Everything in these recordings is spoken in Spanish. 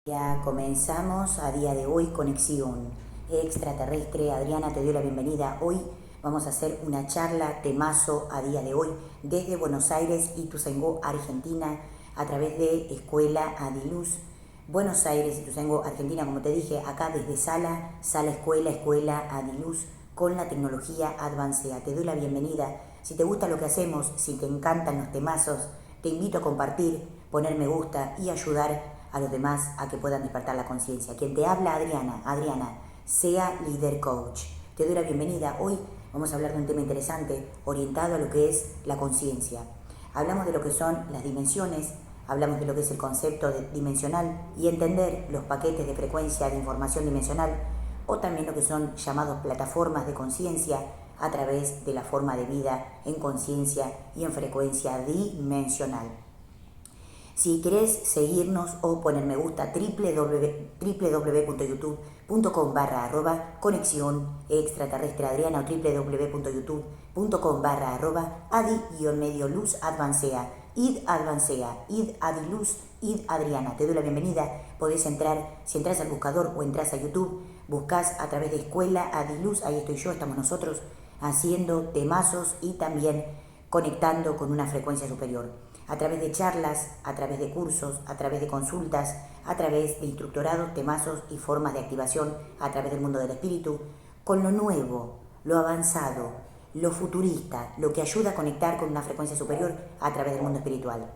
Ya comenzamos a día de hoy conexión extraterrestre. Adriana, te doy la bienvenida. Hoy vamos a hacer una charla temazo a día de hoy desde Buenos Aires, Ituzaingó, Argentina, a través de Escuela Adiluz. Buenos Aires, Ituzaingó, Argentina, como te dije, acá desde sala escuela, Escuela Adiluz, con la tecnología Advancea. Te doy la bienvenida. Si te gusta lo que hacemos, si te encantan los temazos, te invito a compartir, poner me gusta y ayudar a los demás a que puedan despertar la conciencia. Quien te habla, Adriana, sea líder coach. Te doy la bienvenida. Hoy vamos a hablar de un tema interesante orientado a lo que es la conciencia. Hablamos de lo que son las dimensiones, hablamos de lo que es el concepto dimensional y entender los paquetes de frecuencia de información dimensional o también lo que son llamados plataformas de conciencia a través de la forma de vida en conciencia y en frecuencia dimensional. Si querés seguirnos o poner me gusta, www.youtube.com/conexión extraterrestre Adriana o www.youtube.com/adi-luz advancea, id adiluz, id Adriana. Te doy la bienvenida. Podés entrar, si entras al buscador o entras a YouTube, buscás a través de Escuela Adiluz, ahí estoy yo, estamos nosotros haciendo temazos y también conectando con una frecuencia superior. A través de charlas, a través de cursos, a través de consultas, a través de instructorados, temazos y formas de activación a través del mundo del espíritu, con lo nuevo, lo avanzado, lo futurista, lo que ayuda a conectar con una frecuencia superior a través del mundo espiritual.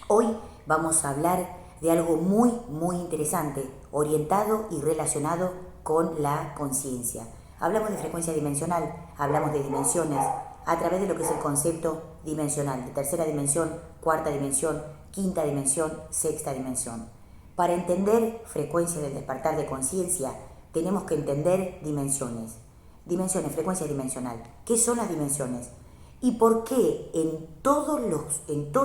Hoy vamos a hablar de algo muy interesante, orientado y relacionado con la conciencia. Hablamos de frecuencia dimensional, hablamos de dimensiones, a través de lo que es el concepto dimensional, de tercera dimensión, cuarta dimensión, quinta dimensión, sexta dimensión. Para entender frecuencia del despertar de conciencia, tenemos que entender dimensiones. Dimensiones, frecuencia dimensional. ¿Qué son las dimensiones? ¿Y por qué en todas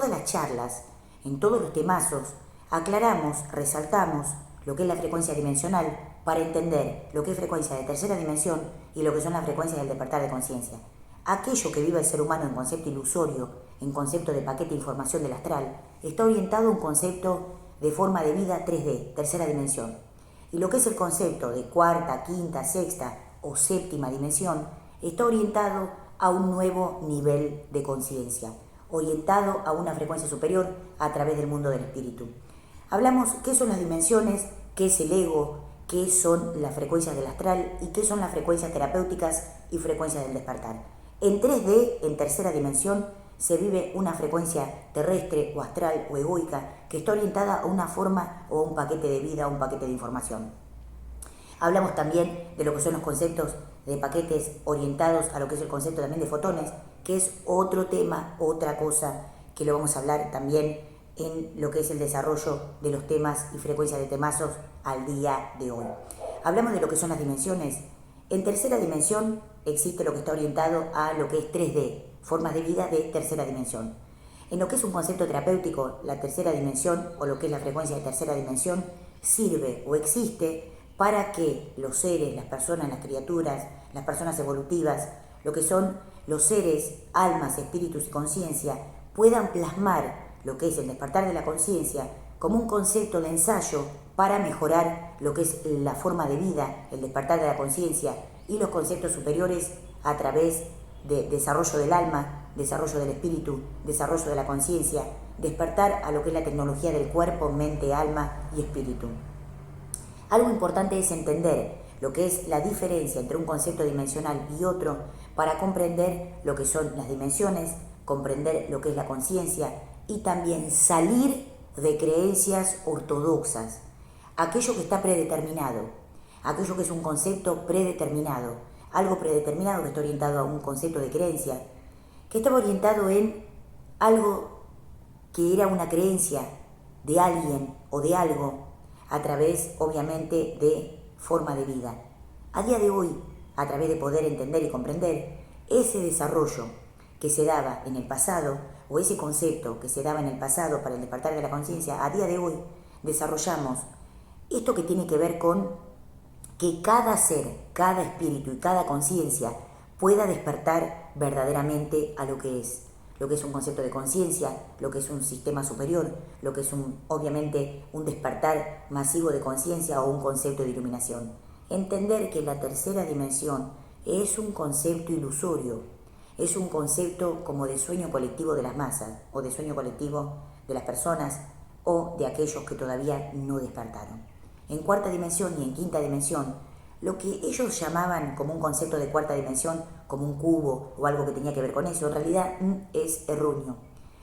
las charlas, en todos los temazos, aclaramos, resaltamos lo que es la frecuencia dimensional para entender lo que es frecuencia de tercera dimensión y lo que son las frecuencias del despertar de conciencia? Aquello que vive el ser humano en concepto ilusorio, en concepto de paquete de información del astral, está orientado a un concepto de forma de vida 3D, tercera dimensión. Y lo que es el concepto de cuarta, quinta, sexta o séptima dimensión está orientado a un nuevo nivel de conciencia, orientado a una frecuencia superior a través del mundo del espíritu. Hablamos qué son las dimensiones, qué es el ego, qué son las frecuencias del astral y qué son las frecuencias terapéuticas y frecuencias del despertar. En 3D, en tercera dimensión, se vive una frecuencia terrestre o astral o egoica que está orientada a una forma o a un paquete de vida o un paquete de información. Hablamos también de lo que son los conceptos de paquetes orientados a lo que es el concepto también de fotones, que es otro tema, otra cosa que lo vamos a hablar también en lo que es el desarrollo de los temas y frecuencias de temazos al día de hoy. Hablamos de lo que son las dimensiones. En tercera dimensión existe lo que está orientado a lo que es 3D, formas de vida de tercera dimensión. En lo que es un concepto terapéutico, la tercera dimensión o lo que es la frecuencia de tercera dimensión sirve o existe para que los seres, las personas, las criaturas, las personas evolutivas, lo que son los seres, almas, espíritus y conciencia, puedan plasmar lo que es el despertar de la conciencia como un concepto de ensayo para mejorar lo que es la forma de vida, el despertar de la conciencia y los conceptos superiores a través de desarrollo del alma, desarrollo del espíritu, desarrollo de la conciencia, despertar a lo que es la tecnología del cuerpo, mente, alma y espíritu. Algo importante es entender lo que es la diferencia entre un concepto dimensional y otro para comprender lo que son las dimensiones, comprender lo que es la conciencia y también salir de creencias ortodoxas, aquello que está predeterminado, aquello que es un concepto predeterminado, algo predeterminado que está orientado a un concepto de creencia, que estaba orientado en algo que era una creencia de alguien o de algo a través, obviamente, de forma de vida. A día de hoy, a través de poder entender y comprender ese desarrollo que se daba en el pasado, o ese concepto que se daba en el pasado para el despertar de la conciencia, a día de hoy desarrollamos esto que tiene que ver con que cada ser, cada espíritu y cada conciencia pueda despertar verdaderamente a lo que es. lo que es un concepto de conciencia, lo que es un sistema superior, lo que es obviamente un despertar masivo de conciencia o un concepto de iluminación. Entender que la tercera dimensión es un concepto ilusorio, es un concepto como de sueño colectivo de las masas o de sueño colectivo de las personas o de aquellos que todavía no despertaron. En cuarta dimensión y en quinta dimensión, lo que ellos llamaban como un concepto de cuarta dimensión, como un cubo o algo que tenía que ver con eso, en realidad es erróneo.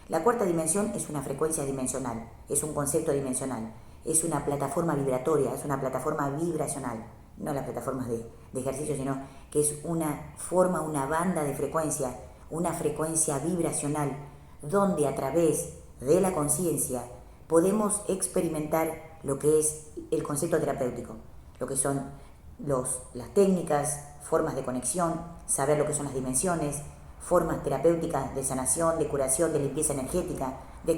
La cuarta dimensión es una frecuencia dimensional, es un concepto dimensional, es una plataforma vibratoria, es una plataforma vibracional, no las plataformas de ejercicio, sino que es una forma, una banda de frecuencia, una frecuencia vibracional, donde a través de la conciencia podemos experimentar lo que es el concepto terapéutico, lo que son las técnicas, formas de conexión, saber lo que son las dimensiones, formas terapéuticas de sanación, de curación, de limpieza energética, de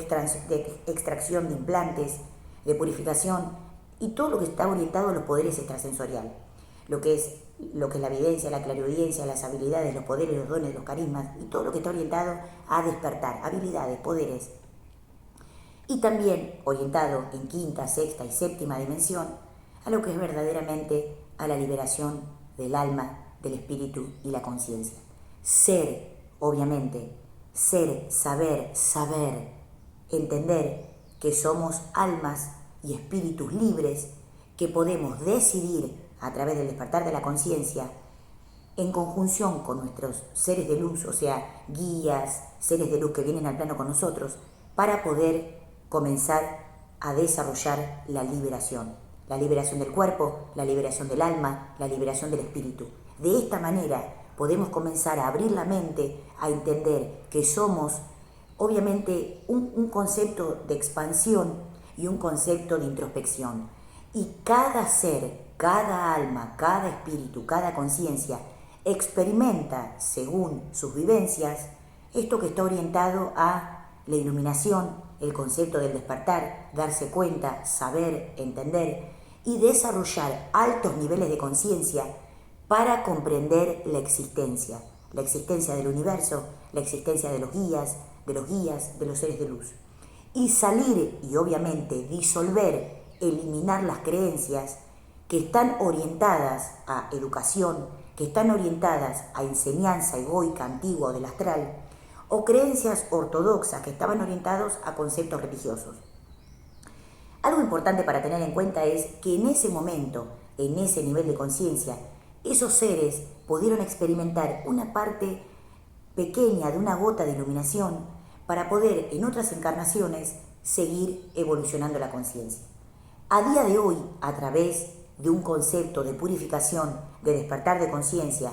extracción de implantes, de purificación y todo lo que está orientado a los poderes extrasensoriales, lo que es la evidencia, la clariaudiencia, las habilidades, los poderes, los dones, los carismas y todo lo que está orientado a despertar, habilidades, poderes. Y también orientado en quinta, sexta y séptima dimensión a lo que es verdaderamente a la liberación del alma, del espíritu y la conciencia. Ser, obviamente, ser, saber, entender que somos almas y espíritus libres que podemos decidir a través del despertar de la conciencia en conjunción con nuestros seres de luz, o sea, guías, seres de luz que vienen al plano con nosotros, para poder comenzar a desarrollar la liberación del cuerpo, la liberación del alma, la liberación del espíritu. De esta manera podemos comenzar a abrir la mente, a entender que somos obviamente un concepto de expansión y un concepto de introspección. Y cada ser, cada alma, cada espíritu, cada conciencia experimenta, según sus vivencias, esto que está orientado a la iluminación, el concepto del despertar, darse cuenta, saber, entender y desarrollar altos niveles de conciencia para comprender la existencia del universo, la existencia de los guías, de los seres de luz. Y salir y obviamente disolver, eliminar las creencias que están orientadas a educación, que están orientadas a enseñanza egoica, antigua o del astral, o creencias ortodoxas que estaban orientados a conceptos religiosos. Algo importante para tener en cuenta es que en ese momento, en ese nivel de conciencia, esos seres pudieron experimentar una parte pequeña de una gota de iluminación para poder en otras encarnaciones seguir evolucionando la conciencia. A día de hoy, a través de un concepto de purificación, de despertar de conciencia,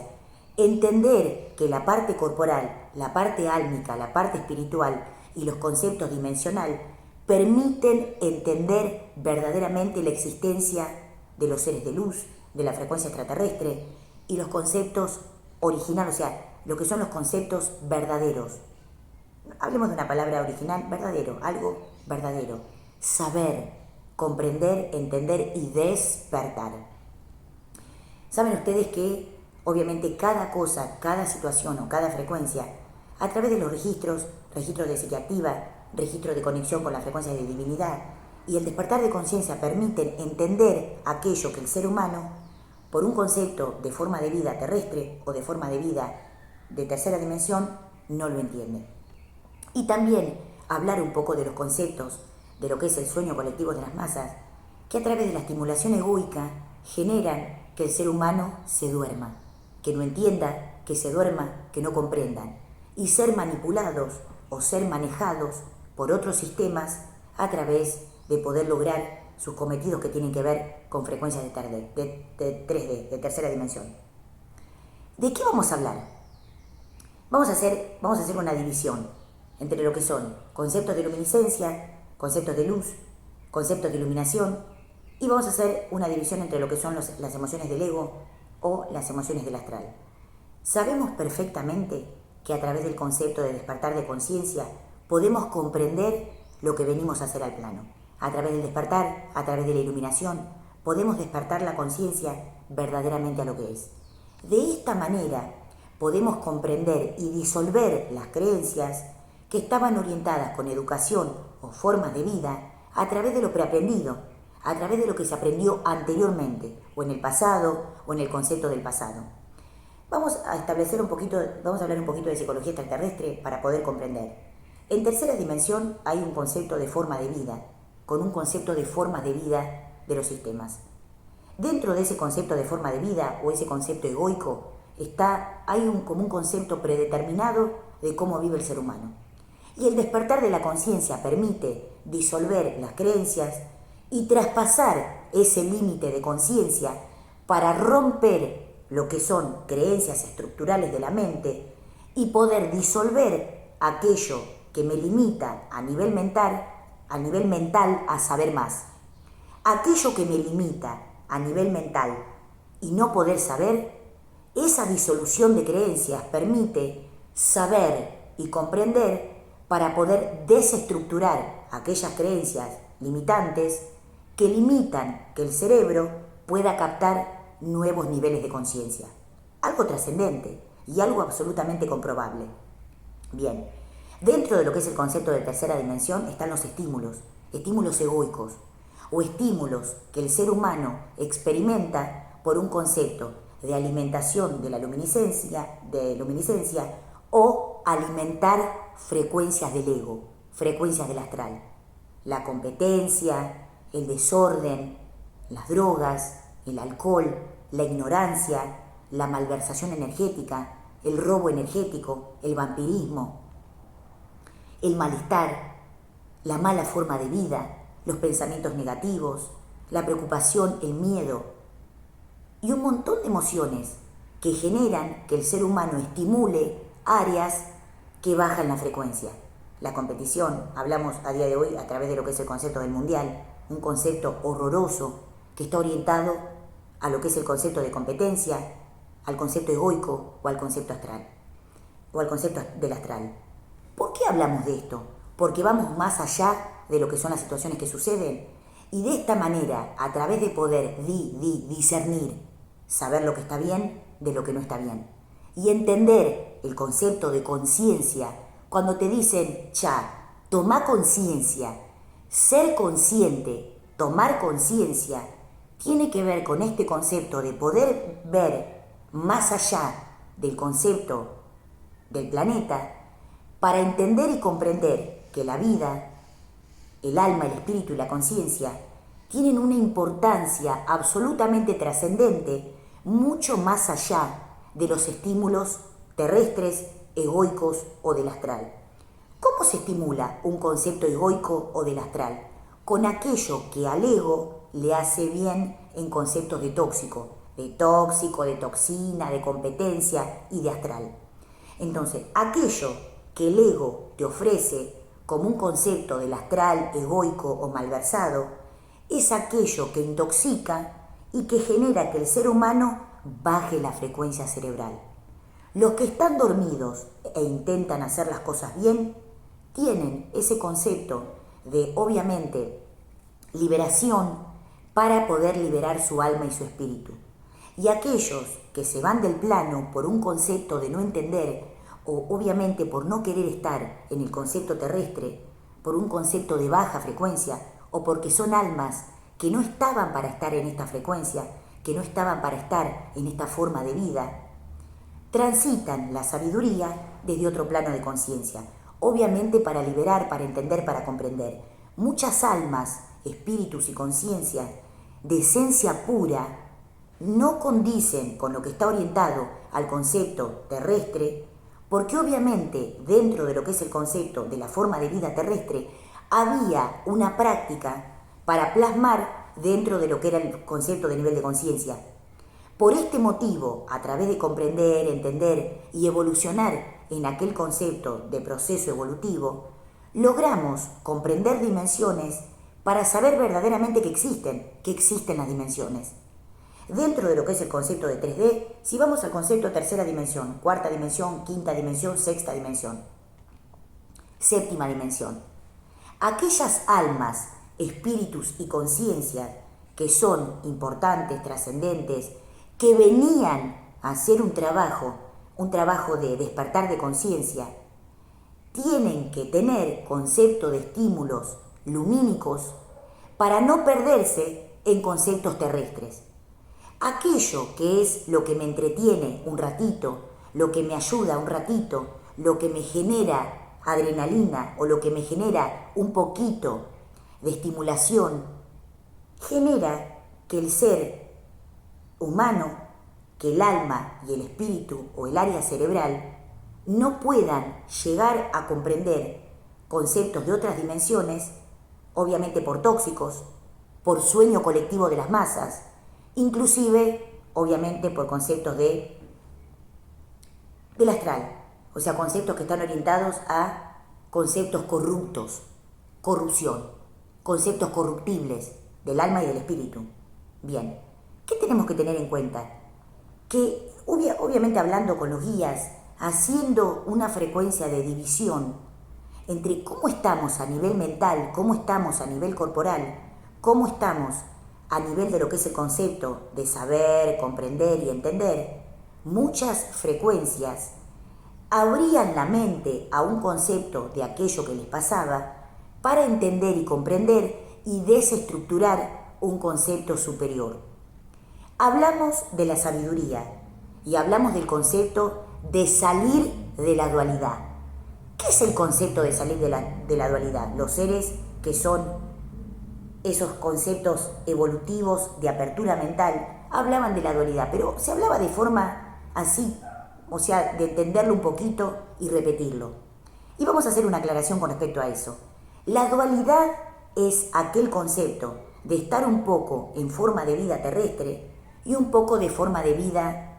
entender que la parte corporal, la parte álmica, la parte espiritual y los conceptos dimensional permiten entender verdaderamente la existencia de los seres de luz, de la frecuencia extraterrestre y los conceptos originales, o sea, lo que son los conceptos verdaderos. Hablemos de una palabra original, verdadero, algo verdadero. Saber, comprender, entender y despertar. Saben ustedes que obviamente cada cosa, cada situación o cada frecuencia, a través de los registros de psique activa, registro de conexión con la frecuencia de divinidad y el despertar de conciencia permiten entender aquello que el ser humano, por un concepto de forma de vida terrestre o de forma de vida de tercera dimensión, no lo entiende. Y también hablar un poco de los conceptos de lo que es el sueño colectivo de las masas, que a través de la estimulación egoica generan que el ser humano se duerma, que no entienda, que se duerma, que no comprendan, y ser manipulados o ser manejados por otros sistemas a través de poder lograr sus cometidos que tienen que ver con frecuencias de 3D, de tercera dimensión. ¿De qué vamos a hablar? Vamos a hacer una división entre lo que son conceptos de luminiscencia, conceptos de luz, conceptos de iluminación, y vamos a hacer una división entre lo que son las emociones del ego o las emociones del astral. Sabemos perfectamente que a través del concepto de despertar de conciencia podemos comprender lo que venimos a hacer al plano. A través del despertar, a través de la iluminación, podemos despertar la conciencia verdaderamente a lo que es. De esta manera podemos comprender y disolver las creencias que estaban orientadas con educación o formas de vida a través de lo preaprendido, a través de lo que se aprendió anteriormente, o en el pasado, o en el concepto del pasado. Vamos a hablar un poquito de psicología extraterrestre para poder comprender. En tercera dimensión hay un concepto de forma de vida, con un concepto de forma de vida de los sistemas. Dentro de ese concepto de forma de vida o ese concepto egoico hay como un concepto predeterminado de cómo vive el ser humano. Y el despertar de la conciencia permite disolver las creencias y traspasar ese límite de conciencia para romper lo que son creencias estructurales de la mente y poder disolver aquello que me limita a nivel mental a saber más. Aquello que me limita a nivel mental y no poder saber, esa disolución de creencias permite saber y comprender para poder desestructurar aquellas creencias limitantes que limitan que el cerebro pueda captar nuevos niveles de conciencia. Algo trascendente y algo absolutamente comprobable. Bien, dentro de lo que es el concepto de tercera dimensión están los estímulos egoicos o estímulos que el ser humano experimenta por un concepto de alimentación de la luminiscencia o alimentar frecuencias del ego, frecuencias del astral. La competencia, el desorden, las drogas, el alcohol, la ignorancia, la malversación energética, el robo energético, el vampirismo, el malestar, la mala forma de vida, los pensamientos negativos, la preocupación, el miedo y un montón de emociones que generan que el ser humano estimule áreas que bajan la frecuencia. La competición, hablamos a día de hoy a través de lo que es el concepto del mundial, un concepto horroroso que está orientado a lo que es el concepto de competencia, al concepto egoico o al concepto astral, o al concepto del astral. ¿Por qué hablamos de esto? Porque vamos más allá de lo que son las situaciones que suceden y de esta manera, a través de poder discernir, saber lo que está bien de lo que no está bien y entender el concepto de conciencia, cuando te dicen, toma conciencia, ser consciente, tomar conciencia, tiene que ver con este concepto de poder ver más allá del concepto del planeta para entender y comprender que la vida, el alma, el espíritu y la conciencia tienen una importancia absolutamente trascendente, mucho más allá de los estímulos terrestres, egoicos o del astral. ¿Cómo se estimula un concepto egoico o del astral? Con aquello que al ego le hace bien en conceptos de tóxico, de toxina, de competencia y de astral. Entonces, aquello que el ego te ofrece como un concepto del astral, egoico o malversado, es aquello que intoxica y que genera que el ser humano baje la frecuencia cerebral. Los que están dormidos e intentan hacer las cosas bien, tienen ese concepto de, obviamente, liberación para poder liberar su alma y su espíritu. Y aquellos que se van del plano por un concepto de no entender o obviamente por no querer estar en el concepto terrestre, por un concepto de baja frecuencia o porque son almas que no estaban para estar en esta frecuencia, que no estaban para estar en esta forma de vida, transitan la sabiduría desde otro plano de conciencia, obviamente para liberar, para entender, para comprender. Muchas almas, espíritus y conciencia de esencia pura no condicen con lo que está orientado al concepto terrestre, porque obviamente dentro de lo que es el concepto de la forma de vida terrestre había una práctica para plasmar dentro de lo que era el concepto de nivel de conciencia. Por este motivo, a través de comprender, entender y evolucionar en aquel concepto de proceso evolutivo, logramos comprender dimensiones para saber verdaderamente que existen las dimensiones. Dentro de lo que es el concepto de 3D, si vamos al concepto de tercera dimensión, cuarta dimensión, quinta dimensión, sexta dimensión, séptima dimensión, aquellas almas, espíritus y conciencia que son importantes, trascendentes, que venían a hacer un trabajo de despertar de conciencia, tienen que tener concepto de estímulos lumínicos para no perderse en conceptos terrestres. Aquello que es lo que me entretiene un ratito, lo que me ayuda un ratito, lo que me genera adrenalina o lo que me genera un poquito de estimulación, genera que el ser humano, que el alma y el espíritu o el área cerebral no puedan llegar a comprender conceptos de otras dimensiones, obviamente por tóxicos, por sueño colectivo de las masas, inclusive, obviamente, por conceptos del astral, o sea, conceptos que están orientados a conceptos corruptos, corrupción, conceptos corruptibles del alma y del espíritu. Bien, ¿qué tenemos que tener en cuenta? Que obviamente hablando con los guías, haciendo una frecuencia de división entre cómo estamos a nivel mental, cómo estamos a nivel corporal, cómo estamos a nivel de lo que es el concepto de saber, comprender y entender, muchas frecuencias abrían la mente a un concepto de aquello que les pasaba para entender y comprender y desestructurar un concepto superior. Hablamos de la sabiduría y hablamos del concepto de salir de la dualidad. ¿Qué es el concepto de salir de la dualidad? Los seres que son esos conceptos evolutivos de apertura mental hablaban de la dualidad, pero se hablaba de forma así, o sea, de entenderlo un poquito y repetirlo. Y vamos a hacer una aclaración con respecto a eso. La dualidad es aquel concepto de estar un poco en forma de vida terrestre y un poco de forma de vida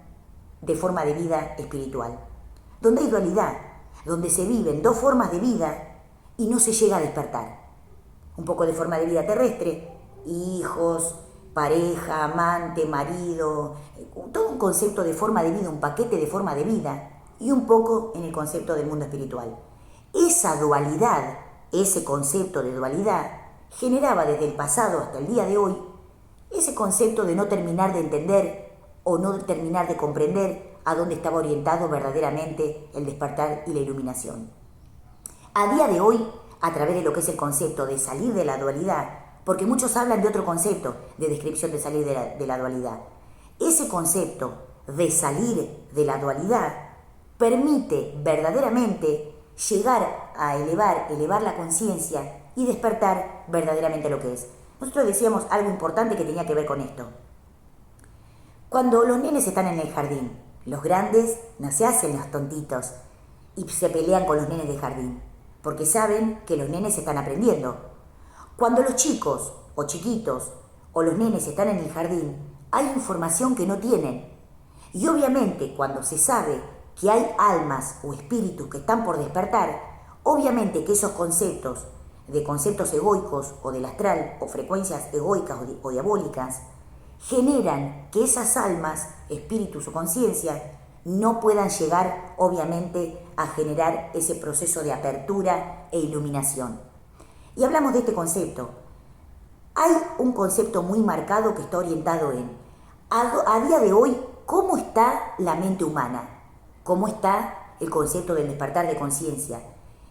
espiritual. Donde hay dualidad, donde se viven dos formas de vida y no se llega a despertar. Un poco de forma de vida terrestre, hijos, pareja, amante, marido, todo un concepto de forma de vida, un paquete de forma de vida, y un poco en el concepto del mundo espiritual. Esa dualidad, ese concepto de dualidad, generaba desde el pasado hasta el día de hoy ese concepto de no terminar de entender o no terminar de comprender a dónde estaba orientado verdaderamente el despertar y la iluminación. A día de hoy, a través de lo que es el concepto de salir de la dualidad, porque muchos hablan de otro concepto de descripción de salir de la dualidad. Ese concepto de salir de la dualidad permite verdaderamente llegar a elevar la conciencia y despertar verdaderamente lo que es. Nosotros decíamos algo importante que tenía que ver con esto. Cuando los nenes están en el jardín, los grandes no se hacen los tontitos y se pelean con los nenes de jardín, porque saben que los nenes están aprendiendo. Cuando los chicos o chiquitos o los nenes están en el jardín, hay información que no tienen. Y obviamente cuando se sabe que hay almas o espíritus que están por despertar, obviamente que esos conceptos egoicos o del astral o frecuencias egoicas o diabólicas generan que esas almas, espíritus o conciencia no puedan llegar obviamente a generar ese proceso de apertura e iluminación. Y hablamos de este concepto. Hay un concepto muy marcado que está orientado a día de hoy, cómo está la mente humana, cómo está el concepto del despertar de conciencia.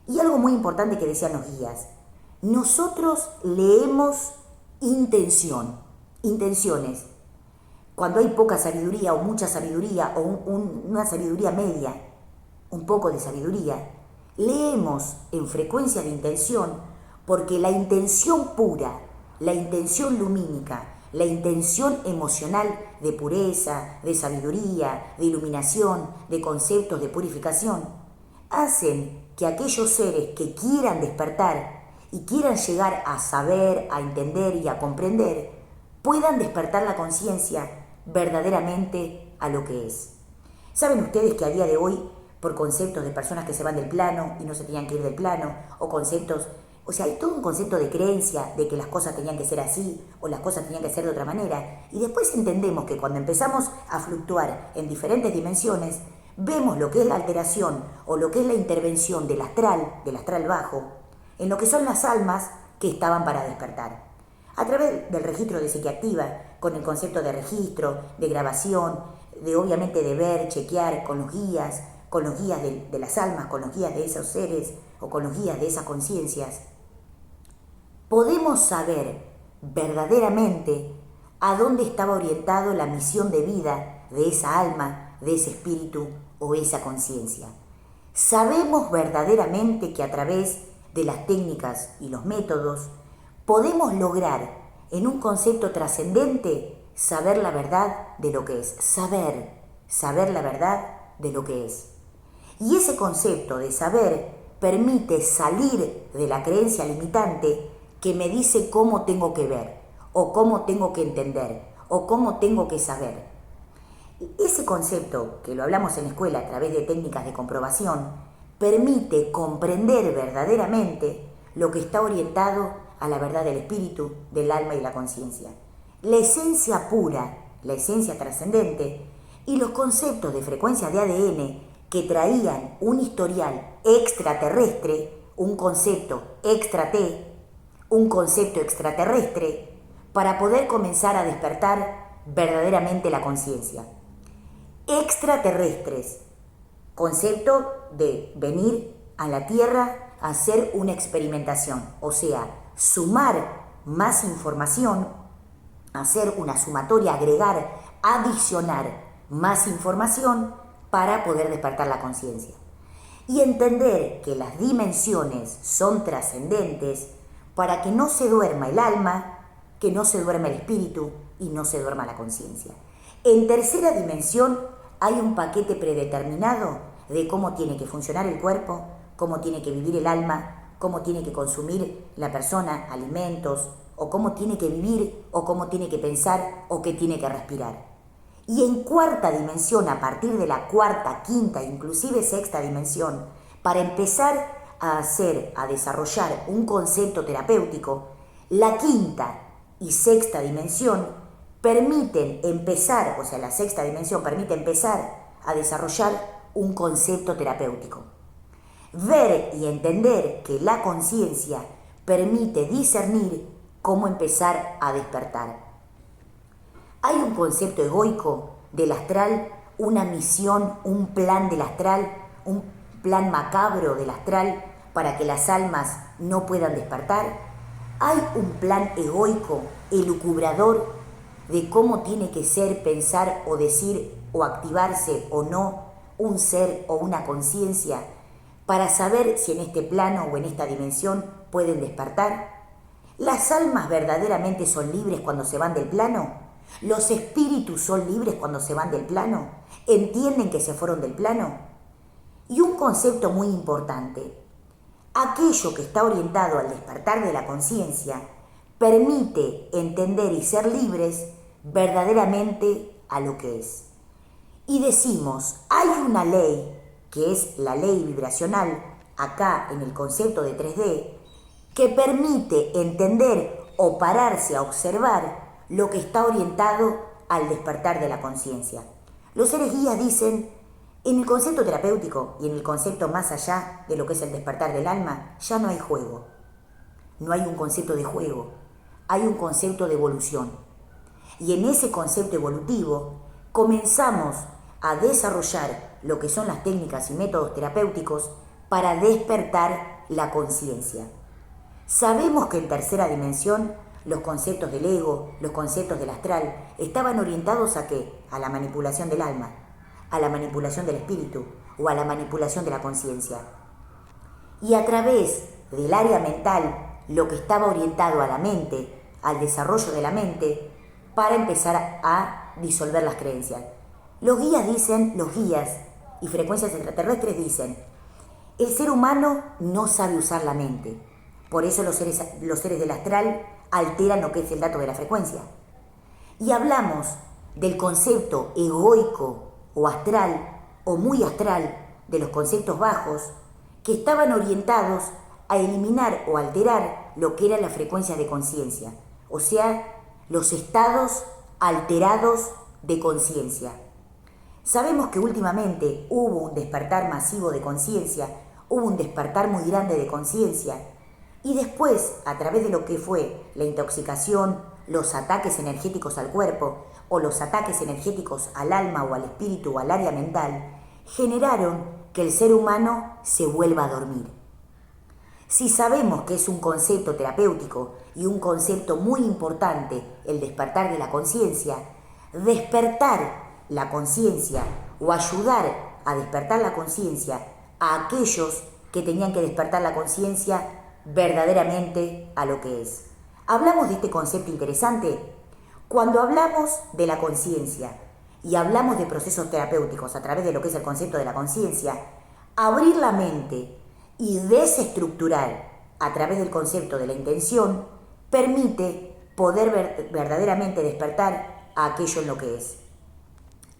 Y algo muy importante que decían los guías, nosotros leemos intenciones. Cuando hay poca sabiduría o mucha sabiduría o una sabiduría media, un poco de sabiduría, leemos en frecuencia de intención porque la intención pura, la intención lumínica, la intención emocional de pureza, de sabiduría, de iluminación, de conceptos de purificación, hacen que aquellos seres que quieran despertar y quieran llegar a saber, a entender y a comprender, puedan despertar la conciencia verdaderamente a lo que es. ¿Saben ustedes que a día de hoy, por conceptos de personas que se van del plano y no se tenían que ir del plano, o conceptos, o sea, hay todo un concepto de creencia de que las cosas tenían que ser así o las cosas tenían que ser de otra manera, y después entendemos que cuando empezamos a fluctuar en diferentes dimensiones, vemos lo que es la alteración o lo que es la intervención del astral bajo, en lo que son las almas que estaban para despertar. A través del registro de psiquiactiva, con el concepto de registro, de grabación, de obviamente de ver, chequear con los guías, con los guías de las almas, con los guías de esos seres o con los guías de esas conciencias, podemos saber verdaderamente a dónde estaba orientado la misión de vida de esa alma, de ese espíritu o esa conciencia. Sabemos verdaderamente que a través de las técnicas y los métodos podemos lograr en un concepto trascendente saber la verdad de lo que es, saber la verdad de lo que es. Y ese concepto de saber permite salir de la creencia limitante que me dice cómo tengo que ver, o cómo tengo que entender, o cómo tengo que saber. Ese concepto, que lo hablamos en la escuela a través de técnicas de comprobación, permite comprender verdaderamente lo que está orientado a la verdad del espíritu, del alma y la conciencia. La esencia pura, la esencia trascendente y los conceptos de frecuencia de ADN que traían un historial extraterrestre, un concepto extra-T, un concepto extraterrestre, para poder comenzar a despertar verdaderamente la conciencia. Extraterrestres, concepto de venir a la Tierra a hacer una experimentación, o sea, sumar más información, hacer una sumatoria, agregar, adicionar más información para poder despertar la conciencia. Y entender que las dimensiones son trascendentes para que no se duerma el alma, que no se duerma el espíritu y no se duerma la conciencia. En tercera dimensión hay un paquete predeterminado de cómo tiene que funcionar el cuerpo, cómo tiene que vivir el alma, cómo tiene que consumir la persona alimentos, o cómo tiene que vivir, o cómo tiene que pensar, o qué tiene que respirar. Y en cuarta dimensión, a partir de la cuarta, quinta, inclusive sexta dimensión, para empezar a desarrollar un concepto terapéutico, la quinta y sexta dimensión permiten empezar, o sea, la sexta dimensión permite empezar a desarrollar un concepto terapéutico. Ver y entender que la conciencia permite discernir cómo empezar a despertar. Hay un concepto egoico del astral, una misión, un plan del astral, un plan macabro del astral para que las almas no puedan despertar. Hay un plan egoico, elucubrador, de cómo tiene que ser, pensar o decir o activarse o no un ser o una conciencia para saber si en este plano o en esta dimensión pueden despertar. ¿Las almas verdaderamente son libres cuando se van del plano? ¿Los espíritus son libres cuando se van del plano? ¿Entienden que se fueron del plano? Y un concepto muy importante, aquello que está orientado al despertar de la conciencia permite entender y ser libres verdaderamente a lo que es. Y decimos, hay una ley, que es la ley vibracional, acá en el concepto de 3D, que permite entender o pararse a observar lo que está orientado al despertar de la conciencia. Los seres guías dicen, en el concepto terapéutico y en el concepto más allá de lo que es el despertar del alma, ya no hay juego. No hay un concepto de juego, hay un concepto de evolución. Y en ese concepto evolutivo comenzamos a desarrollar lo que son las técnicas y métodos terapéuticos para despertar la conciencia. Sabemos que en tercera dimensión los conceptos del ego, los conceptos del astral, estaban orientados ¿a qué? A la manipulación del alma, a la manipulación del espíritu o a la manipulación de la conciencia. Y a través del área mental, lo que estaba orientado a la mente, al desarrollo de la mente, para empezar a disolver las creencias. Los guías y frecuencias extraterrestres dicen, el ser humano no sabe usar la mente. Por eso los seres del astral alteran lo que es el dato de la frecuencia. Y hablamos del concepto egoico o astral o muy astral de los conceptos bajos que estaban orientados a eliminar o alterar lo que era la frecuencia de conciencia, o sea, los estados alterados de conciencia. Sabemos que últimamente hubo un despertar masivo de conciencia, hubo un despertar muy grande de conciencia, y después, a través de lo que fue la intoxicación, los ataques energéticos al cuerpo o los ataques energéticos al alma o al espíritu o al área mental, generaron que el ser humano se vuelva a dormir. Si sabemos que es un concepto terapéutico y un concepto muy importante el despertar de la conciencia, despertar la conciencia o ayudar a despertar la conciencia a aquellos que tenían que despertar la conciencia verdaderamente a lo que es. ¿Hablamos de este concepto interesante? Cuando hablamos de la conciencia y hablamos de procesos terapéuticos a través de lo que es el concepto de la conciencia, abrir la mente y desestructurar a través del concepto de la intención permite poder verdaderamente despertar a aquello en lo que es.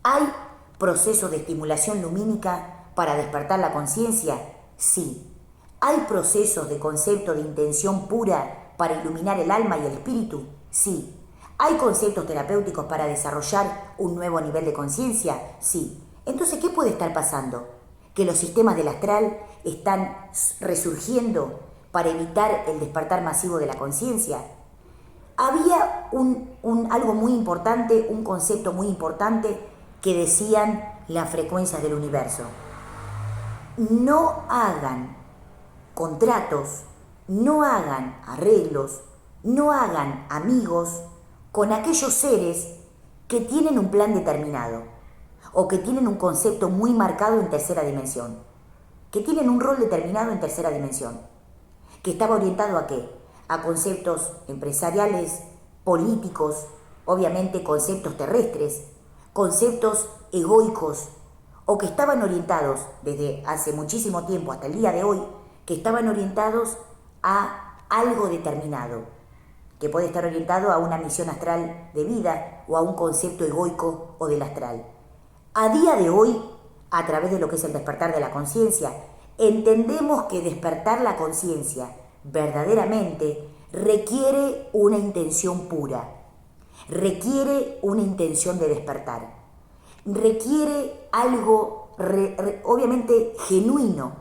¿Hay procesos de estimulación lumínica para despertar la conciencia? Sí. ¿Hay procesos de concepto de intención pura para iluminar el alma y el espíritu? Sí. ¿Hay conceptos terapéuticos para desarrollar un nuevo nivel de conciencia? Sí. Entonces, ¿qué puede estar pasando? ¿Que los sistemas del astral están resurgiendo para evitar el despertar masivo de la conciencia? Había algo muy importante, un concepto muy importante que decían las frecuencias del universo. No hagan contratos, no hagan arreglos, no hagan amigos con aquellos seres que tienen un plan determinado o que tienen un concepto muy marcado en tercera dimensión, que tienen un rol determinado en tercera dimensión, que estaba orientado ¿a qué? A conceptos empresariales, políticos, obviamente conceptos terrestres, conceptos egoicos, o que estaban orientados desde hace muchísimo tiempo hasta el día de hoy, que estaban orientados a algo determinado, que puede estar orientado a una misión astral de vida o a un concepto egoico o del astral. A día de hoy, a través de lo que es el despertar de la conciencia, entendemos que despertar la conciencia verdaderamente requiere una intención pura, requiere una intención de despertar, requiere algo obviamente genuino,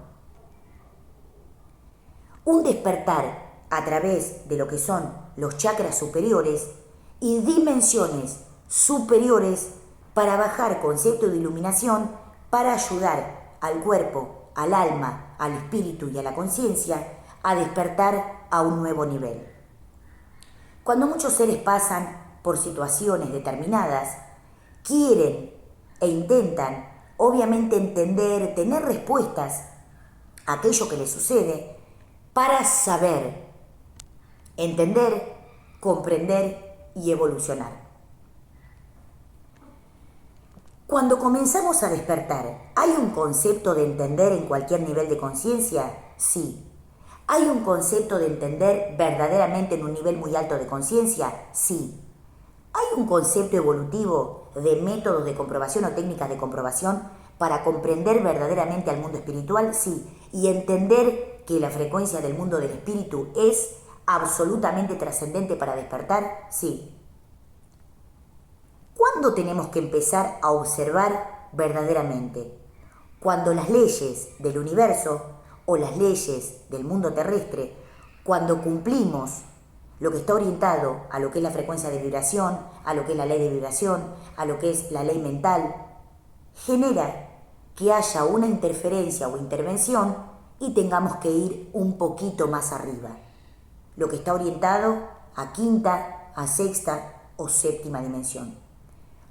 un despertar a través de lo que son los chakras superiores y dimensiones superiores para bajar concepto de iluminación para ayudar al cuerpo, al alma, al espíritu y a la conciencia a despertar a un nuevo nivel. Cuando muchos seres pasan por situaciones determinadas, quieren e intentan obviamente entender, tener respuestas a aquello que les sucede para saber, entender, comprender y evolucionar. Cuando comenzamos a despertar, ¿hay un concepto de entender en cualquier nivel de conciencia? Sí. ¿Hay un concepto de entender verdaderamente en un nivel muy alto de conciencia? Sí. ¿Hay un concepto evolutivo de métodos de comprobación o técnicas de comprobación para comprender verdaderamente al mundo espiritual? Sí. Y entender que la frecuencia del mundo del espíritu es absolutamente trascendente para despertar? Sí. ¿Cuándo tenemos que empezar a observar verdaderamente? Cuando las leyes del universo o las leyes del mundo terrestre, cuando cumplimos lo que está orientado a lo que es la frecuencia de vibración, a lo que es la ley de vibración, a lo que es la ley mental, genera que haya una interferencia o intervención y tengamos que ir un poquito más arriba. Lo que está orientado a quinta, a sexta o séptima dimensión.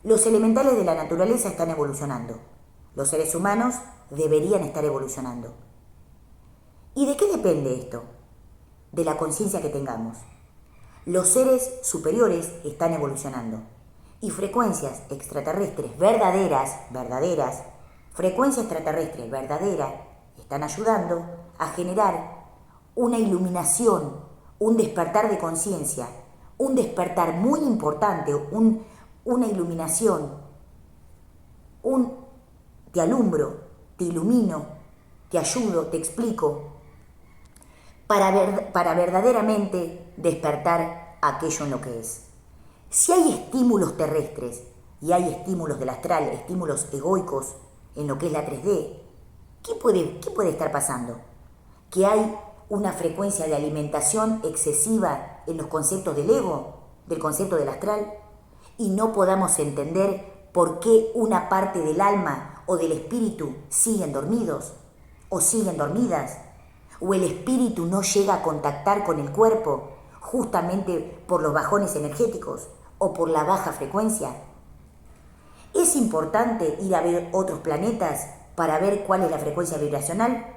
Los elementales de la naturaleza están evolucionando. Los seres humanos deberían estar evolucionando. ¿Y de qué depende esto? De la conciencia que tengamos. Los seres superiores están evolucionando. Y frecuencias extraterrestres verdaderas, frecuencias extraterrestres verdaderas, están ayudando a generar una iluminación, un despertar de conciencia, un despertar muy importante, una iluminación, te alumbro, te ilumino, te ayudo, te explico, para verdaderamente despertar aquello en lo que es. Si hay estímulos terrestres y hay estímulos del astral, estímulos egoicos en lo que es la 3D, ¿qué puede estar pasando? Que hay una frecuencia de alimentación excesiva en los conceptos del ego, del concepto del astral, y no podamos entender por qué una parte del alma o del espíritu siguen dormidos o siguen dormidas, o el espíritu no llega a contactar con el cuerpo justamente por los bajones energéticos o por la baja frecuencia. ¿Es importante ir a ver otros planetas para ver cuál es la frecuencia vibracional?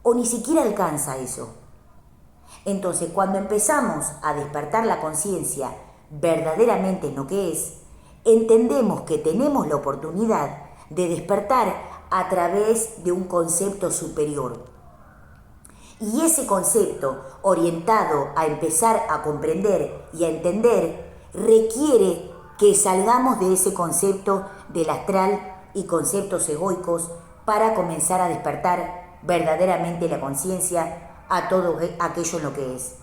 ¿O ni siquiera alcanza eso? Entonces, cuando empezamos a despertar la conciencia verdaderamente en lo que es, entendemos que tenemos la oportunidad de despertar a través de un concepto superior. Y ese concepto, orientado a empezar a comprender y a entender, requiere que salgamos de ese concepto del astral y conceptos egoicos para comenzar a despertar verdaderamente la conciencia a todo aquello en lo que es.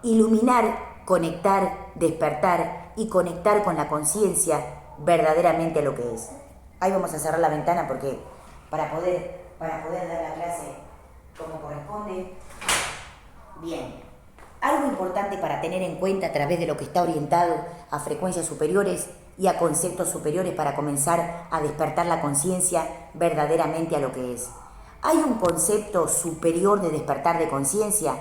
Iluminar, conectar, despertar y conectar con la conciencia verdaderamente a lo que es. Ahí vamos a cerrar la ventana porque para poder dar la clase como corresponde. Bien, algo importante para tener en cuenta a través de lo que está orientado a frecuencias superiores y a conceptos superiores para comenzar a despertar la conciencia verdaderamente a lo que es. Hay un concepto superior de despertar de conciencia,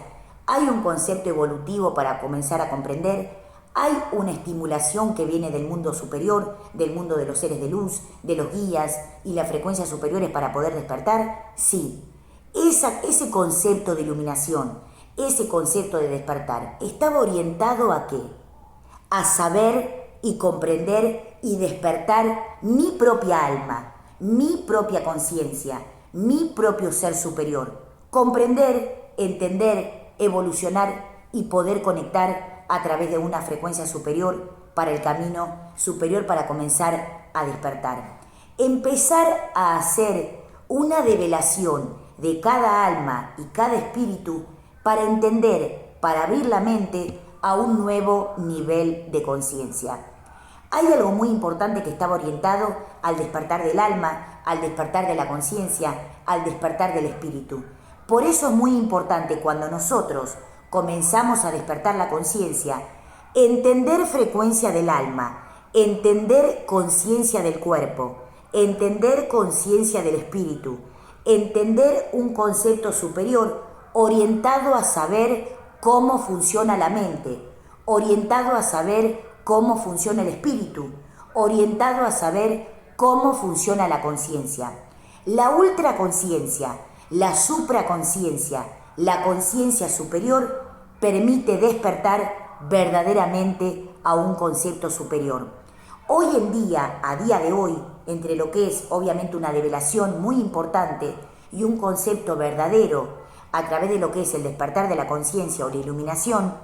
hay un concepto evolutivo para comenzar a comprender, hay una estimulación que viene del mundo superior, del mundo de los seres de luz, de los guías y las frecuencias superiores para poder despertar. Sí, ese concepto de iluminación, ese concepto de despertar, ¿estaba orientado a qué? A saber y comprender y despertar mi propia alma, mi propia conciencia, mi propio ser superior. Comprender, entender, evolucionar y poder conectar a través de una frecuencia superior para el camino superior para comenzar a despertar. Empezar a hacer una develación de cada alma y cada espíritu para entender, para abrir la mente a un nuevo nivel de conciencia. Hay algo muy importante que estaba orientado al despertar del alma, al despertar de la conciencia, al despertar del espíritu. Por eso es muy importante cuando nosotros comenzamos a despertar la conciencia, entender frecuencia del alma, entender conciencia del cuerpo, entender conciencia del espíritu, entender un concepto superior orientado a saber cómo funciona la mente, orientado a saber cómo funciona el espíritu, orientado a saber cómo funciona la conciencia. La ultraconciencia, la supraconciencia, la conciencia superior permite despertar verdaderamente a un concepto superior. Hoy en día, a día de hoy, entre lo que es obviamente una develación muy importante y un concepto verdadero a través de lo que es el despertar de la conciencia o la iluminación,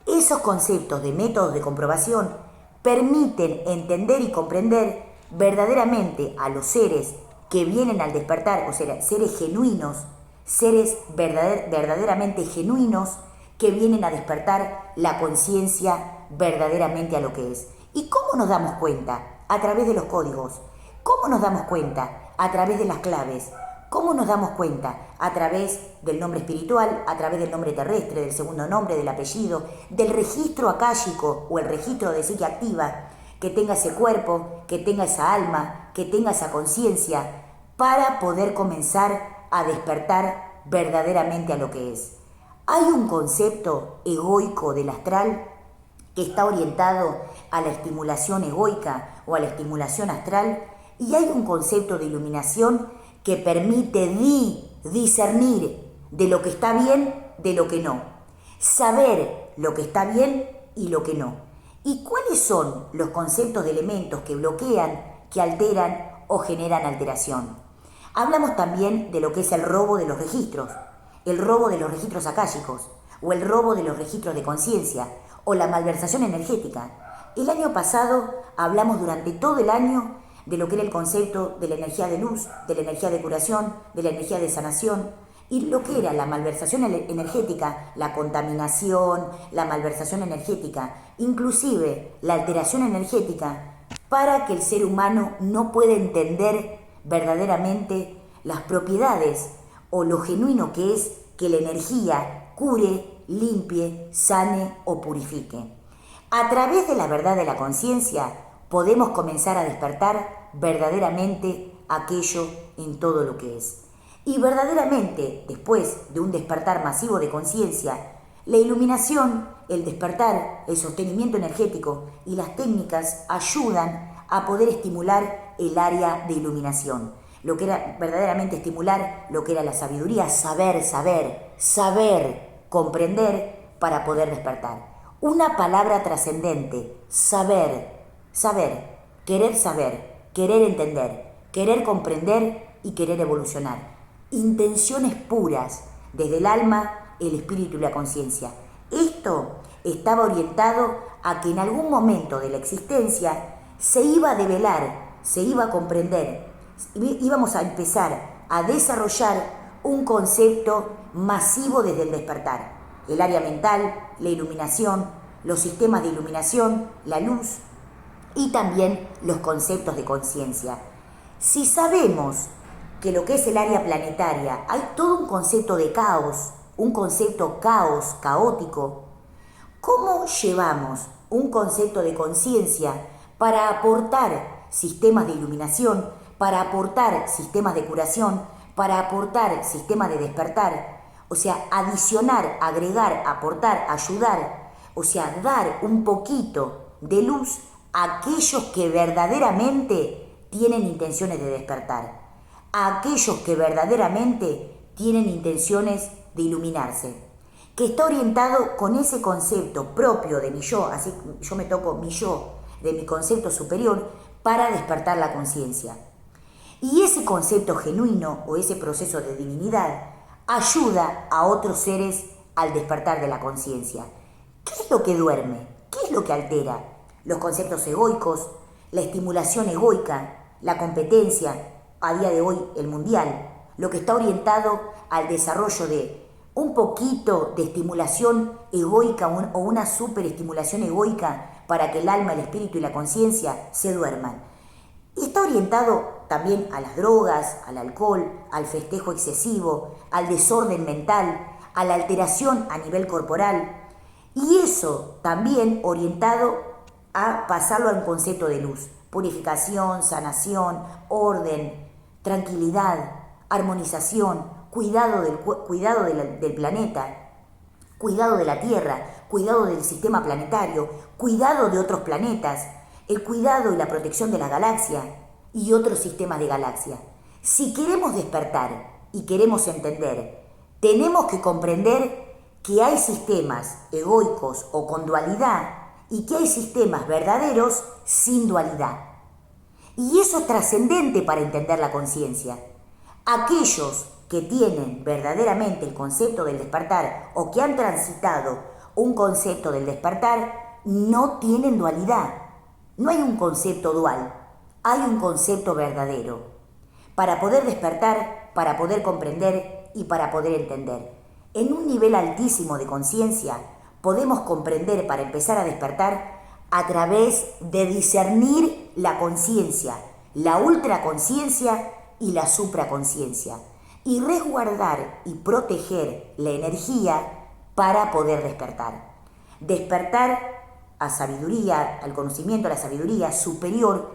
esos conceptos de métodos de comprobación permiten entender y comprender verdaderamente a los seres que vienen al despertar, o sea, seres genuinos, seres verdaderamente genuinos que vienen a despertar la conciencia verdaderamente a lo que es. ¿Y cómo nos damos cuenta? A través de los códigos. ¿Cómo nos damos cuenta? A través de las claves. ¿Cómo nos damos cuenta? A través del nombre espiritual, a través del nombre terrestre, del segundo nombre, del apellido, del registro akáshico o el registro de psique activa, que tenga ese cuerpo, que tenga esa alma, que tenga esa conciencia, para poder comenzar a despertar verdaderamente a lo que es. Hay un concepto egoico del astral que está orientado a la estimulación egoica o a la estimulación astral, y hay un concepto de iluminación que permite discernir de lo que está bien, de lo que no. Saber lo que está bien y lo que no. ¿Y cuáles son los conceptos de elementos que bloquean, que alteran o generan alteración? Hablamos también de lo que es el robo de los registros, el robo de los registros akáshicos, o el robo de los registros de conciencia, o la malversación energética. El año pasado hablamos durante todo el año de lo que era el concepto de la energía de luz, de la energía de curación, de la energía de sanación, y lo que era la malversación energética, la contaminación, la malversación energética, inclusive la alteración energética, para que el ser humano no pueda entender verdaderamente las propiedades o lo genuino que es que la energía cure, limpie, sane o purifique. A través de la verdad de la conciencia podemos comenzar a despertar verdaderamente aquello en todo lo que es. Y verdaderamente, después de un despertar masivo de conciencia, la iluminación, el despertar, el sostenimiento energético y las técnicas ayudan a poder estimular el área de iluminación. Lo que era verdaderamente estimular, lo que era la sabiduría, saber, comprender para poder despertar. Una palabra trascendente, saber, querer entender, querer comprender y querer evolucionar. Intenciones puras, desde el alma, el espíritu y la conciencia. Esto estaba orientado a que en algún momento de la existencia se iba a develar, se iba a comprender, íbamos a empezar a desarrollar un concepto masivo desde el despertar. El área mental, la iluminación, los sistemas de iluminación, la luz y también los conceptos de conciencia. Si sabemos que lo que es el área planetaria, hay todo un concepto de caos, un concepto caos, caótico, ¿cómo llevamos un concepto de conciencia para aportar sistemas de iluminación, para aportar sistemas de curación, para aportar sistemas de despertar? O sea, adicionar, agregar, aportar, ayudar, o sea, dar un poquito de luz a aquellos que verdaderamente tienen intenciones de despertar, a aquellos que verdaderamente tienen intenciones de iluminarse, que está orientado con ese concepto propio de mi yo, así yo me toco mi yo, de mi concepto superior, para despertar la conciencia. Y ese concepto genuino o ese proceso de divinidad ayuda a otros seres al despertar de la conciencia. ¿Qué es lo que duerme? ¿Qué es lo que altera? Los conceptos egoicos, la estimulación egoica, la competencia, a día de hoy el mundial, lo que está orientado al desarrollo de un poquito de estimulación egoica o una superestimulación egoica para que el alma, el espíritu y la conciencia se duerman. Y está orientado también a las drogas, al alcohol, al festejo excesivo, al desorden mental, a la alteración a nivel corporal. Y eso también orientado a pasarlo a un concepto de luz. Purificación, sanación, orden, tranquilidad, armonización, cuidado del planeta, cuidado de la Tierra, cuidado del sistema planetario, cuidado de otros planetas, el cuidado y la protección de la galaxia y otros sistemas de galaxia. Si queremos despertar y queremos entender, tenemos que comprender que hay sistemas egoicos o con dualidad y que hay sistemas verdaderos sin dualidad. Y eso es trascendente para entender la conciencia. Aquellos que tienen verdaderamente el concepto del despertar o que han transitado un concepto del despertar no tienen dualidad. No hay un concepto dual, hay un concepto verdadero. Para poder despertar, para poder comprender y para poder entender. En un nivel altísimo de conciencia podemos comprender para empezar a despertar a través de discernir la conciencia, la ultraconciencia y la supraconciencia, y resguardar y proteger la energía para poder despertar. Despertar a sabiduría, al conocimiento, a la sabiduría superior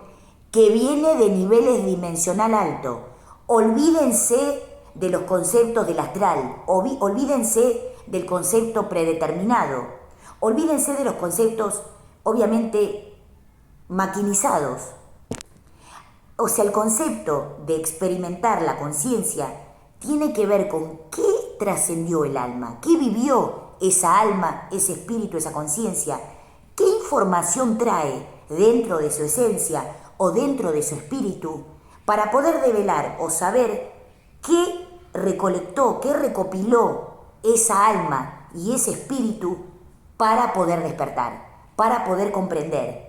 que viene de niveles dimensional alto. Olvídense de los conceptos del astral, olvídense del concepto predeterminado, olvídense de los conceptos obviamente maquinizados. O sea, el concepto de experimentar la conciencia tiene que ver con qué trascendió el alma, qué vivió esa alma, ese espíritu, esa conciencia, qué información trae dentro de su esencia o dentro de su espíritu para poder develar o saber qué recolectó, qué recopiló esa alma y ese espíritu para poder despertar, para poder comprender.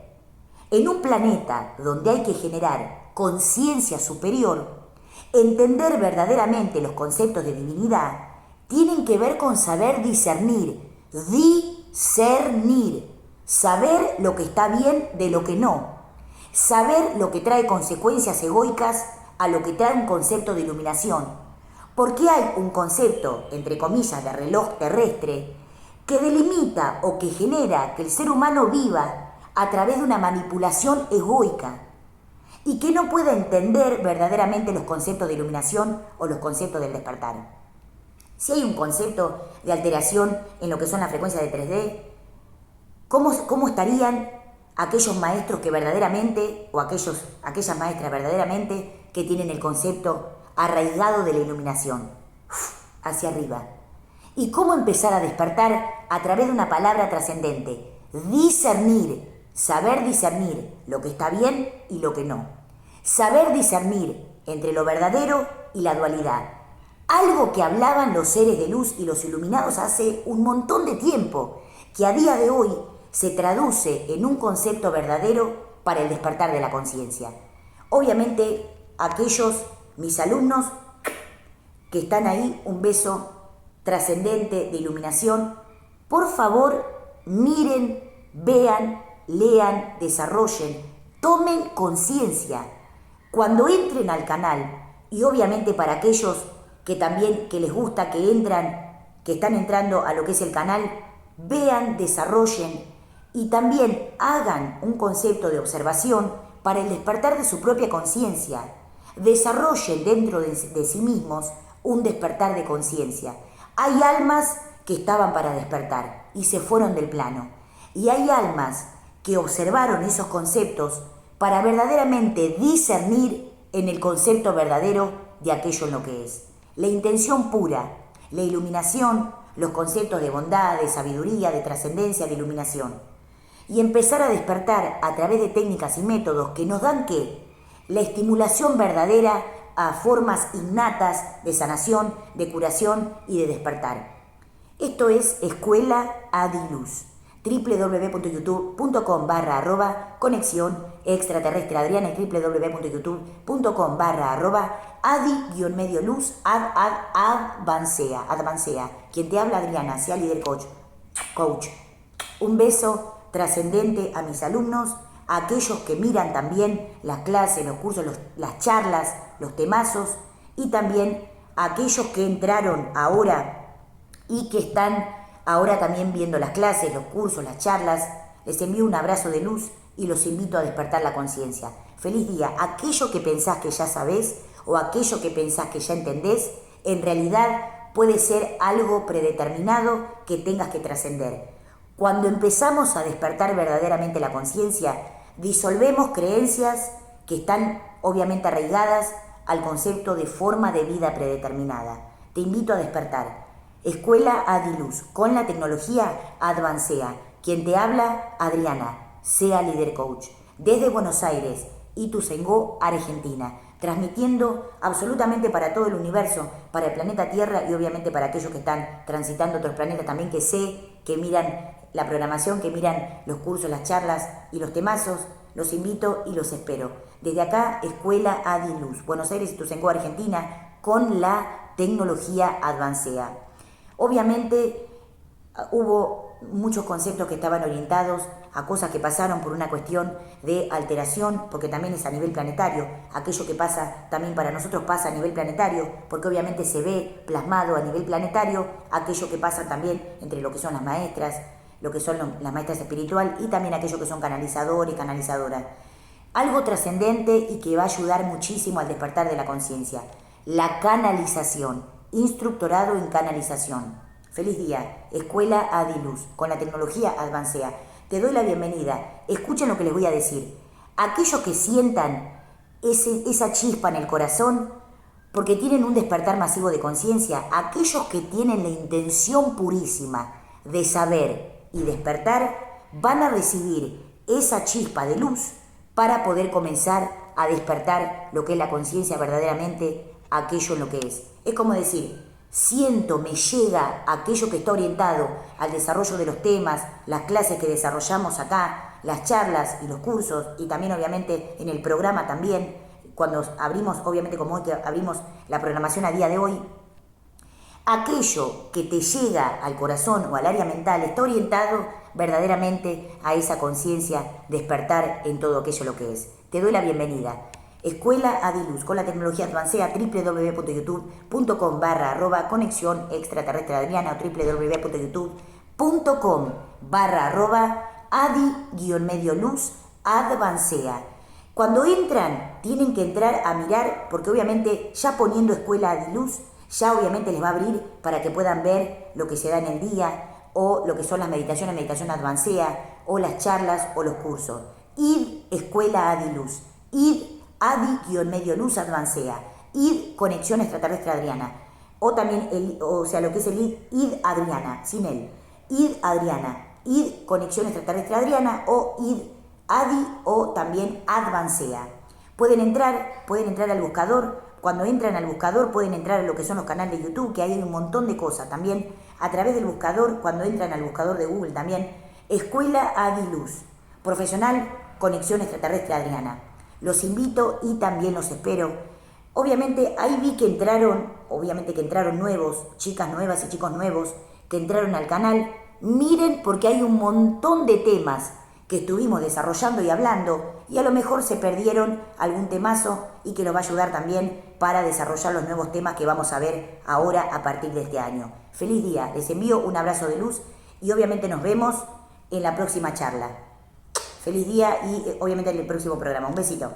En un planeta donde hay que generar conciencia superior, entender verdaderamente los conceptos de divinidad tienen que ver con saber discernir, saber lo que está bien de lo que no, saber lo que trae consecuencias egoicas a lo que trae un concepto de iluminación. Porque hay un concepto, entre comillas, de reloj terrestre que delimita o que genera que el ser humano viva a través de una manipulación egoica. y que no pueda entender verdaderamente los conceptos de iluminación o los conceptos del despertar. Si hay un concepto de alteración en lo que son las frecuencias de 3D, ¿cómo estarían aquellos maestros que verdaderamente, o aquellas maestras verdaderamente que tienen el concepto arraigado de la iluminación? Hacia arriba. ¿Y cómo empezar a despertar a través de una palabra trascendente? Discernir, saber discernir lo que está bien y lo que no. Saber discernir entre lo verdadero y la dualidad. Algo que hablaban los seres de luz y los iluminados hace un montón de tiempo, que a día de hoy se traduce en un concepto verdadero para el despertar de la conciencia. Obviamente, mis alumnos que están ahí, un beso trascendente de iluminación, por favor, miren, vean, lean, desarrollen, tomen conciencia. Cuando entren al canal, y obviamente para aquellos que les gusta, que están entrando a lo que es el canal, vean, desarrollen y también hagan un concepto de observación para el despertar de su propia conciencia. Desarrollen dentro de sí mismos un despertar de conciencia. Hay almas que estaban para despertar y se fueron del plano. Y hay almas que observaron esos conceptos para verdaderamente discernir en el concepto verdadero de aquello en lo que es. La intención pura, la iluminación, los conceptos de bondad, de sabiduría, de trascendencia, de iluminación. Y empezar a despertar a través de técnicas y métodos que nos dan la estimulación verdadera a formas innatas de sanación, de curación y de despertar. Esto es Escuela Adiluz. www.youtube.com/conexión extraterrestre Adriana y www.youtube.com/adi-luz advancea. Quien te habla, Adriana, sea líder coach. Un beso trascendente a mis alumnos, a aquellos que miran también las clases, los cursos, las charlas, los temazos, y también a aquellos que entraron ahora y que están ahora también viendo las clases, los cursos, las charlas. Les envío un abrazo de luz y los invito a despertar la conciencia. Feliz día. Aquello que pensás que ya sabés o aquello que pensás que ya entendés, en realidad puede ser algo predeterminado que tengas que trascender. Cuando empezamos a despertar verdaderamente la conciencia, disolvemos creencias que están obviamente arraigadas al concepto de forma de vida predeterminada. Te invito a despertar. Escuela Adiluz, con la tecnología Advancea. Quien te habla, Adriana, sea líder coach. Desde Buenos Aires, Ituzaingó, Argentina. Transmitiendo absolutamente para todo el universo, para el planeta Tierra y obviamente para aquellos que están transitando otros planetas también, que sé que miran la programación, que miran los cursos, las charlas y los temazos. Los invito y los espero. Desde acá, Escuela Adiluz, Buenos Aires, Ituzaingó, Argentina, con la tecnología Advancea. Obviamente hubo muchos conceptos que estaban orientados a cosas que pasaron por una cuestión de alteración, porque también es a nivel planetario. Aquello que pasa también para nosotros pasa a nivel planetario, porque obviamente se ve plasmado a nivel planetario aquello que pasa también entre lo que son las maestras, lo que son las maestras espiritual y también aquellos que son canalizadores y canalizadoras. Algo trascendente y que va a ayudar muchísimo al despertar de la conciencia. La canalización, instructorado en canalización. Feliz día, Escuela Adiluz, con la tecnología Advancea. Te doy la bienvenida. Escuchen lo que les voy a decir. Aquellos que sientan esa chispa en el corazón, porque tienen un despertar masivo de conciencia, aquellos que tienen la intención purísima de saber y despertar, van a recibir esa chispa de luz para poder comenzar a despertar lo que es la conciencia verdaderamente, aquello en lo que es. Es como decir, siento, me llega aquello que está orientado al desarrollo de los temas, las clases que desarrollamos acá, las charlas y los cursos, y también obviamente en el programa también, cuando abrimos, obviamente como hoy que abrimos la programación a día de hoy, aquello que te llega al corazón o al área mental está orientado verdaderamente a esa conciencia, despertar en todo aquello lo que es. Te doy la bienvenida. Escuela Adiluz, con la tecnología Advancea, www.youtube.com/conexión extraterrestre Adriana o www.youtube.com/adi-luz Advancea. Cuando entran, tienen que entrar a mirar, porque obviamente ya poniendo Escuela Adiluz, ya obviamente les va a abrir para que puedan ver lo que se da en el día, o lo que son las meditaciones, meditación advancea, o las charlas, o los cursos. ID Escuela Adiluz, ID Adi-Luz Advancea, ID Conexión Extraterrestre Adriana, o también, lo que es el ID Adriana, sin él, ID Adriana, ID Conexión Extraterrestre Adriana, o ID Adi, o también Advancea. Pueden entrar al buscador. Cuando entran al buscador pueden entrar a lo que son los canales de YouTube, que hay un montón de cosas también. A través del buscador, cuando entran al buscador de Google también, Escuela Adiluz, Profesional Conexión Extraterrestre Adriana. Los invito y también los espero. Obviamente ahí vi que entraron nuevos, chicas nuevas y chicos nuevos que entraron al canal. Miren, porque hay un montón de temas que estuvimos desarrollando y hablando, y a lo mejor se perdieron algún temazo y que nos va a ayudar también para desarrollar los nuevos temas que vamos a ver ahora a partir de este año. Feliz día, les envío un abrazo de luz y obviamente nos vemos en la próxima charla. Feliz día y obviamente en el próximo programa. Un besito.